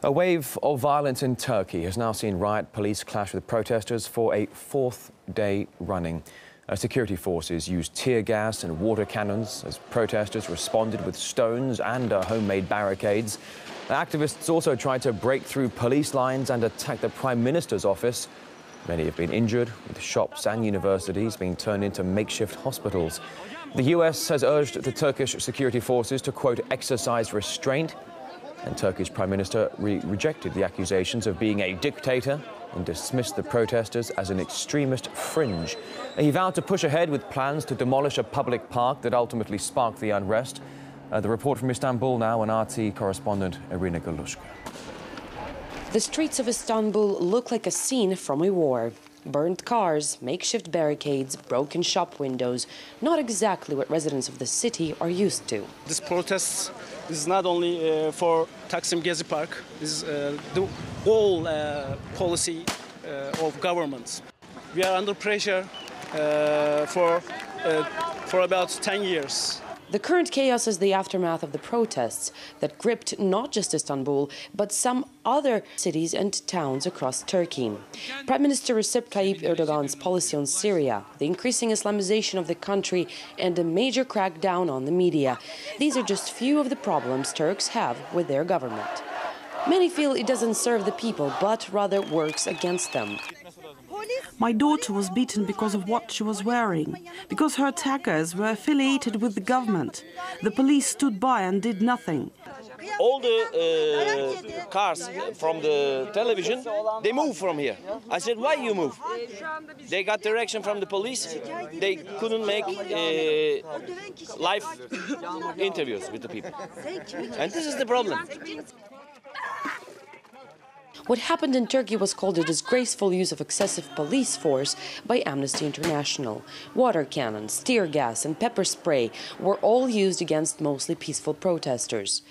A wave of violence in Turkey has now seen riot police clash with protesters for a fourth day running. Security forces used tear gas and water cannons as protesters responded with stones and homemade barricades. Activists also tried to break through police lines and attack the Prime Minister's office. Many have been injured, with shops and universities being turned into makeshift hospitals. The US has urged the Turkish security forces to, quote, exercise restraint. And Turkish Prime Minister rejected the accusations of being a dictator and dismissed the protesters as an extremist fringe. He vowed to push ahead with plans to demolish a public park that ultimately sparked the unrest. The report from Istanbul now, and RT correspondent Irina Galushka. The streets of Istanbul look like a scene from a war. Burned cars, makeshift barricades, broken shop windows. Not exactly what residents of the city are used to. This protest is not only for Taksim Gezi Park. This is the whole policy of government. We are under pressure for about 10 years. The current chaos is the aftermath of the protests that gripped not just Istanbul, but some other cities and towns across Turkey. Prime Minister Recep Tayyip Erdoğan's policy on Syria, the increasing Islamization of the country, and a major crackdown on the media. These are just few of the problems Turks have with their government. Many feel it doesn't serve the people, but rather works against them. My daughter was beaten because of what she was wearing, because her attackers were affiliated with the government. The police stood by and did nothing. All the cars from the television, they move from here. I said, why you move? They got direction from the police. They couldn't make live interviews with the people. And this is the problem. What happened in Turkey was called a disgraceful use of excessive police force by Amnesty International. Water cannons, tear gas and pepper spray were all used against mostly peaceful protesters.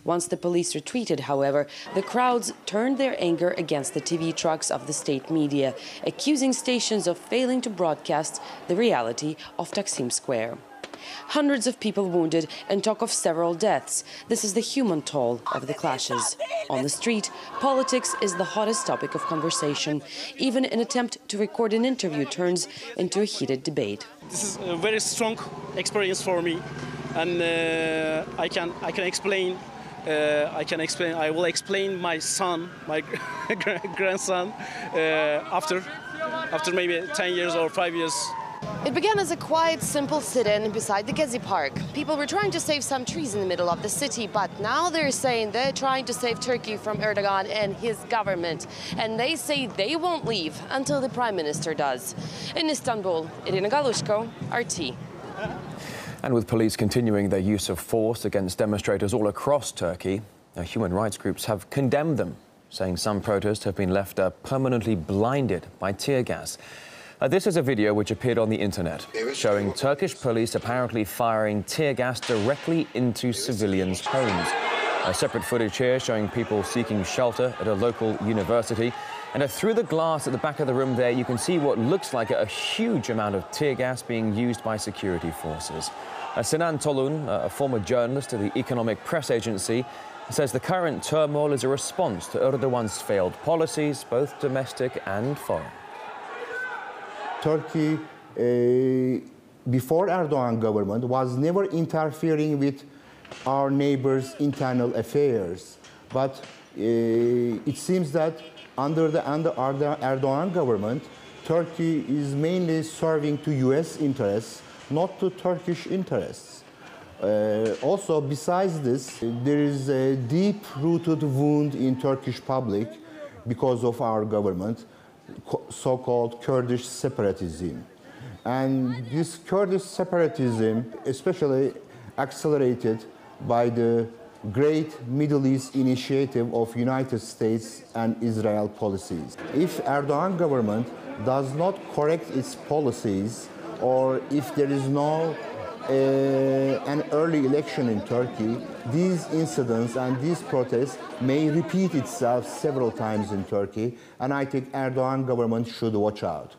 Once the police retreated, however, the crowds turned their anger against the TV trucks of the state media, accusing stations of failing to broadcast the reality of Taksim Square. Hundreds of people wounded and talk of several deaths. This is the human toll of the clashes. On the street, politics is the hottest topic of conversation. Even an attempt to record an interview turns into a heated debate. This is a very strong experience for me, and I can explain. I will explain my son, my grandson, after maybe 10 years or 5 years. It began as a quiet, simple sit-in beside the Gezi Park. People were trying to save some trees in the middle of the city, but now they're saying they're trying to save Turkey from Erdoğan and his government. And they say they won't leave until the Prime Minister does. In Istanbul, Irina Galushka, RT. And with police continuing their use of force against demonstrators all across Turkey, human rights groups have condemned them, saying some protests have been left permanently blinded by tear gas. This is a video which appeared on the internet, showing Turkish police apparently firing tear gas directly into civilians' homes. Separate footage here showing people seeking shelter at a local university. And through the glass at the back of the room there, you can see what looks like a huge amount of tear gas being used by security forces. Sinan Tolun, a former journalist at the Economic Press Agency, says the current turmoil is a response to Erdoğan's failed policies, both domestic and foreign. Turkey, before Erdoğan government, was never interfering with our neighbors' internal affairs. But it seems that under the Erdoğan government, Turkey is mainly serving to US interests, not to Turkish interests. Also, besides this, there is a deep-rooted wound in Turkish public because of our government, so-called Kurdish separatism. And this Kurdish separatism especially accelerated by the great Middle East initiative of United States and Israel policies. If Erdoğan government does not correct its policies, or if there is no an early election in Turkey, these incidents and these protests may repeat itself several times in Turkey, and I think Erdoğan government should watch out.